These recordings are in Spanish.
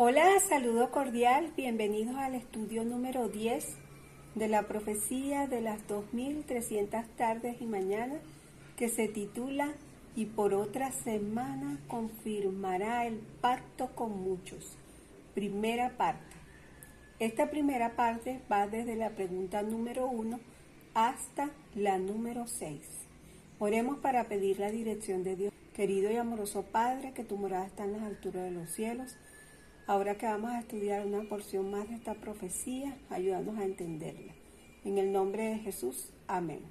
Hola, saludo cordial, bienvenidos al estudio número 10 de la profecía de las 2300 tardes y mañanas que se titula "Y por otra semana confirmará el pacto con muchos". Primera parte. Esta primera parte va desde la pregunta número 1 hasta la número 6. Oremos para pedir la dirección de Dios. Querido y amoroso Padre, que tu morada está en las alturas de los cielos, ahora que vamos a estudiar una porción más de esta profecía, ayúdanos a entenderla. En el nombre de Jesús, amén.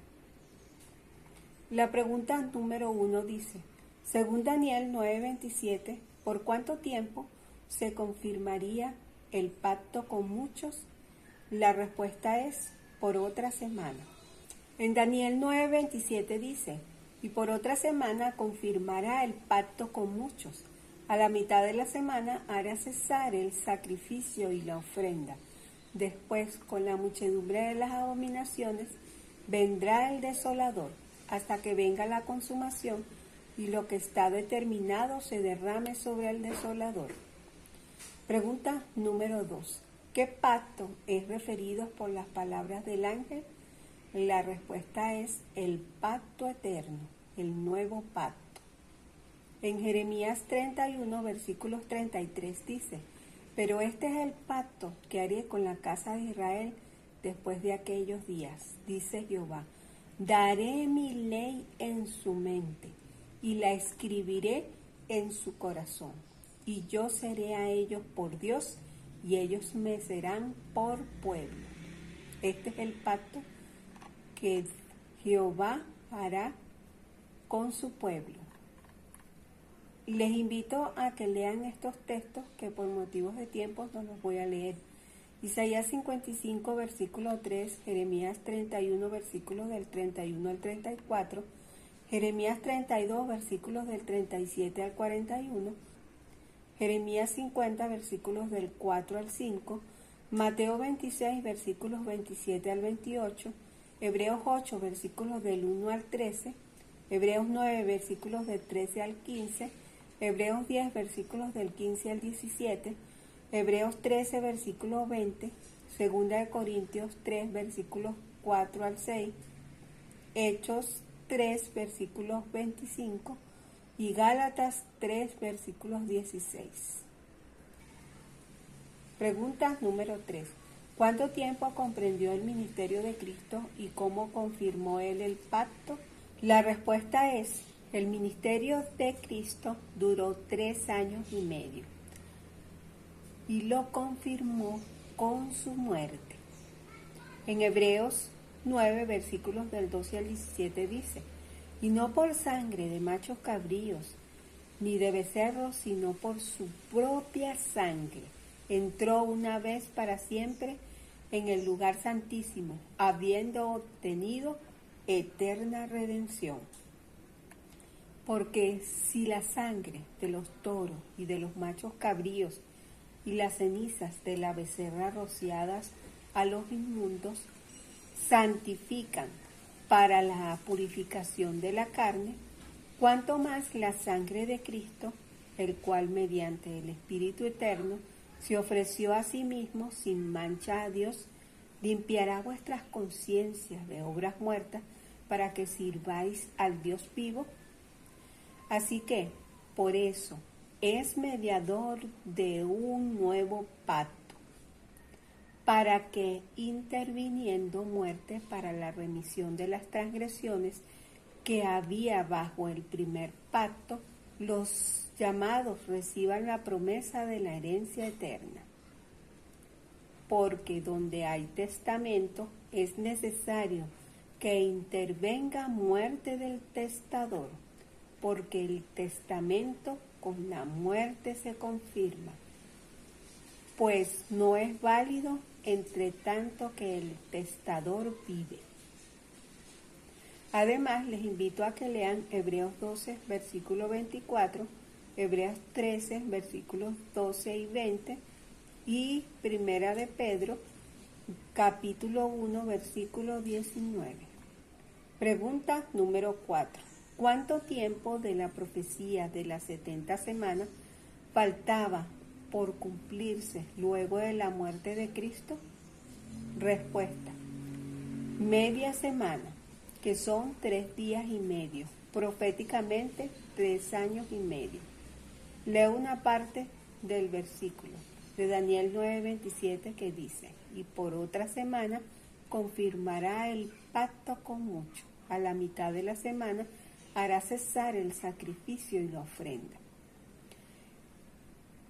La pregunta número 1 dice, según Daniel 9:27, ¿por cuánto tiempo se confirmaría el pacto con muchos? La respuesta es, por otra semana. En Daniel 9:27 dice, y por otra semana confirmará el pacto con muchos. A la mitad de la semana hará cesar el sacrificio y la ofrenda. Después, con la muchedumbre de las abominaciones, vendrá el desolador, hasta que venga la consumación y lo que está determinado se derrame sobre el desolador. Pregunta número 2. ¿Qué pacto es referido por las palabras del ángel? La respuesta es el pacto eterno, el nuevo pacto. En Jeremías 31, versículos 33 dice, pero este es el pacto que haré con la casa de Israel después de aquellos días, dice Jehová. Daré mi ley en su mente y la escribiré en su corazón. Y yo seré a ellos por Dios y ellos me serán por pueblo. Este es el pacto que Jehová hará con su pueblo. Les invito a que lean estos textos que por motivos de tiempo no los voy a leer. Isaías 55, versículo 3, Jeremías 31, versículos del 31 al 34, Jeremías 32, versículos del 37 al 41, Jeremías 50, versículos del 4 al 5, Mateo 26, versículos 27 al 28, Hebreos 8, versículos del 1 al 13, Hebreos 9, versículos del 13 al 15, Hebreos 10, versículos del 15 al 17, Hebreos 13, versículo 20, Segunda de Corintios 3, versículos 4 al 6, Hechos 3, versículos 25 y Gálatas 3, versículos 16. Pregunta número 3. ¿Cuánto tiempo comprendió el ministerio de Cristo y cómo confirmó él el pacto? La respuesta es, el ministerio de Cristo duró 3 años y medio y lo confirmó con su muerte. En Hebreos 9, versículos del 12 al 17 dice, y no por sangre de machos cabríos, ni de becerros, sino por su propia sangre, entró una vez para siempre en el lugar santísimo, habiendo obtenido eterna redención. Porque si la sangre de los toros y de los machos cabríos y las cenizas de la becerra rociadas a los inmundos santifican para la purificación de la carne, cuanto más la sangre de Cristo, el cual mediante el Espíritu Eterno se ofreció a sí mismo sin mancha a Dios, limpiará vuestras conciencias de obras muertas para que sirváis al Dios vivo. Así que, por eso, es mediador de un nuevo pacto, para que, interviniendo muerte para la remisión de las transgresiones que había bajo el primer pacto, los llamados reciban la promesa de la herencia eterna. Porque donde hay testamento es necesario que intervenga muerte del testador, porque el testamento con la muerte se confirma, pues no es válido entre tanto que el testador vive. Además, les invito a que lean Hebreos 12, versículo 24, Hebreos 13, versículos 12 y 20, y Primera de Pedro, capítulo 1, versículo 19. Pregunta número 4. ¿Cuánto tiempo de la profecía de las 70 semanas faltaba por cumplirse luego de la muerte de Cristo? Respuesta: media semana, que son 3 días y medio, proféticamente 3 años y medio. Leo una parte del versículo de Daniel 9:27 que dice: y por otra semana confirmará el pacto con muchos. A la mitad de la semana hará cesar el sacrificio y la ofrenda.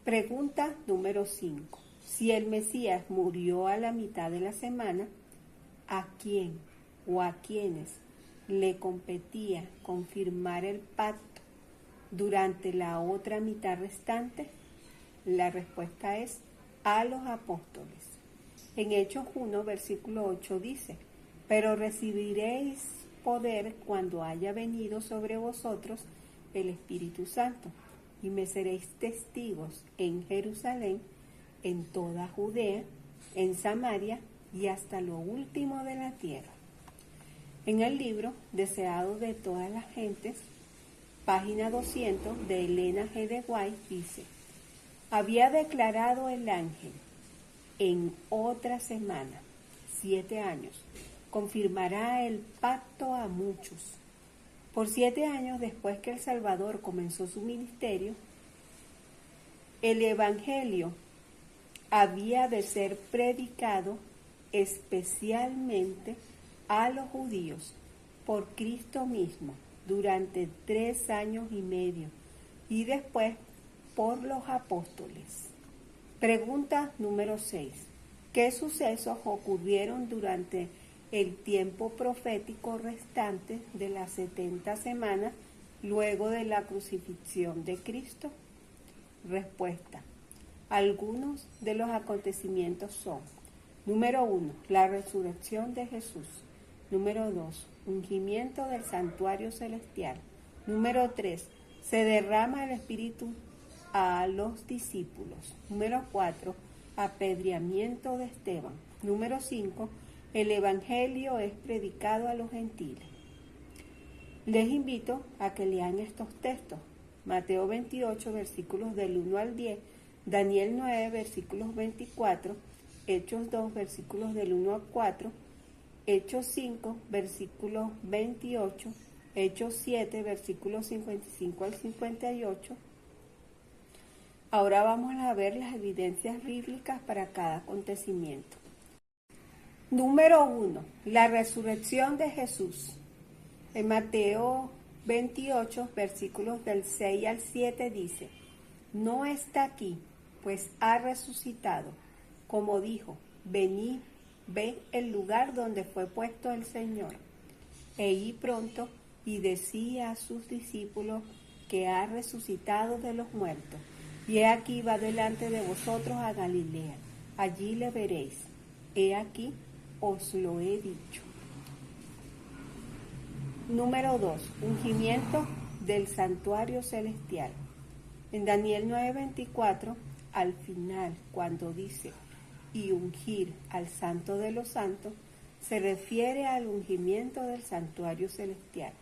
Pregunta número 5. Si el Mesías murió a la mitad de la semana, ¿a quién o a quiénes le competía confirmar el pacto durante la otra mitad restante? La respuesta es a los apóstoles. En Hechos 1, versículo 8 dice: pero recibiréis poder cuando haya venido sobre vosotros el Espíritu Santo, y me seréis testigos en Jerusalén, en toda Judea, en Samaria y hasta lo último de la tierra. En el libro Deseado de todas las gentes, página 200 de Elena G. de White dice: había declarado el ángel: en otra semana, 7 años, confirmará el pacto a muchos. Por 7 años después que el Salvador comenzó su ministerio, el Evangelio había de ser predicado especialmente a los judíos por Cristo mismo durante 3 años y medio y después por los apóstoles. Pregunta número 6. ¿Qué sucesos ocurrieron durante el tiempo profético restante de las 70 semanas luego de la crucifixión de Cristo? Respuesta: algunos de los acontecimientos son: número 1, la resurrección de Jesús; número 2, ungimiento del santuario celestial; número 3, se derrama el Espíritu a los discípulos; número 4, apedreamiento de Esteban; número 5, el Evangelio es predicado a los gentiles. Les invito a que lean estos textos: Mateo 28, versículos del 1 al 10, Daniel 9, versículos 24, Hechos 2, versículos del 1 al 4, Hechos 5, versículos 28, Hechos 7, versículos 55 al 58. Ahora vamos a ver las evidencias bíblicas para cada acontecimiento. Número 1. La resurrección de Jesús. En Mateo 28, versículos del 6 al 7 dice: no está aquí, pues ha resucitado, como dijo: venid, ve el lugar donde fue puesto el Señor. E id pronto y decía a sus discípulos que ha resucitado de los muertos. Y he aquí va delante de vosotros a Galilea, allí le veréis. He aquí os lo he dicho. Número 2. Ungimiento del santuario celestial. En Daniel 9:24, al final, cuando dice y ungir al santo de los santos, se refiere al ungimiento del santuario celestial.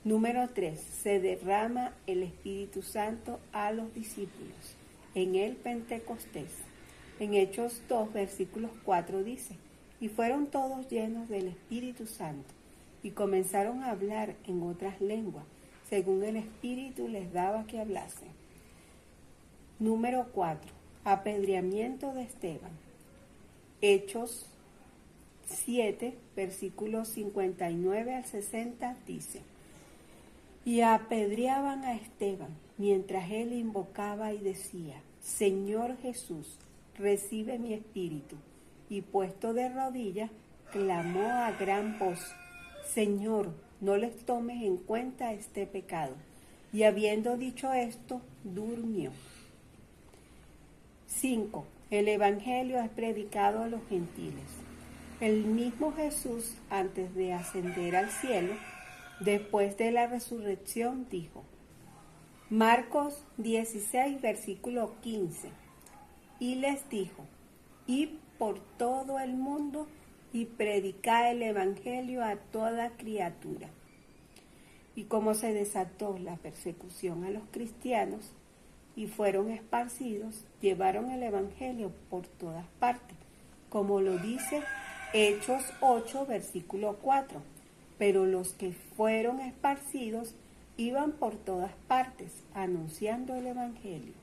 Número 3. Se derrama el Espíritu Santo a los discípulos en el Pentecostés. En Hechos 2, versículos 4 dice: y fueron todos llenos del Espíritu Santo y comenzaron a hablar en otras lenguas, según el Espíritu les daba que hablasen. Número 4. Apedreamiento de Esteban. Hechos 7, versículos 59 al 60 dice: y apedreaban a Esteban, mientras él invocaba y decía: Señor Jesús, recibe mi espíritu. Y puesto de rodillas, clamó a gran voz: Señor, no les tomes en cuenta este pecado. Y habiendo dicho esto, durmió. 5. El Evangelio es predicado a los gentiles. El mismo Jesús, antes de ascender al cielo, después de la resurrección, dijo: Marcos 16, versículo 15. Y les dijo: id por todo el mundo y predicad el Evangelio a toda criatura. Y como se desató la persecución a los cristianos, y fueron esparcidos, llevaron el Evangelio por todas partes, como lo dice Hechos 8, versículo 4. Pero los que fueron esparcidos iban por todas partes, anunciando el Evangelio.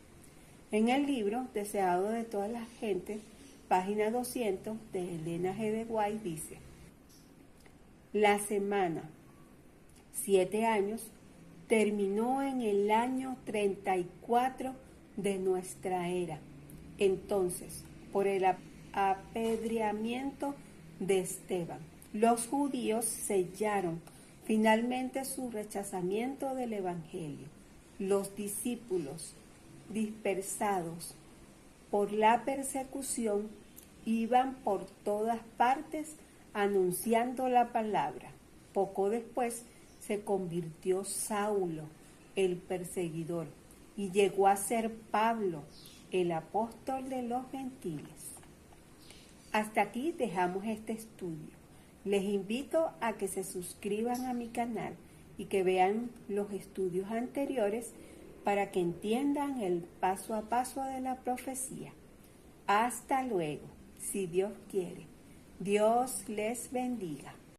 En el libro Deseado de todas las gentes, página 200 de Elena G. de White dice: la semana 7 años terminó en el año 34 de nuestra era. Entonces, por el apedreamiento de Esteban, los judíos sellaron finalmente su rechazamiento del Evangelio. Los discípulos, dispersados por la persecución, iban por todas partes anunciando la palabra. Poco después se convirtió Saulo, el perseguidor, y llegó a ser Pablo, el apóstol de los gentiles. Hasta aquí dejamos este estudio. Les invito a que se suscriban a mi canal y que vean los estudios anteriores para que entiendan el paso a paso de la profecía. Hasta luego, si Dios quiere. Dios les bendiga.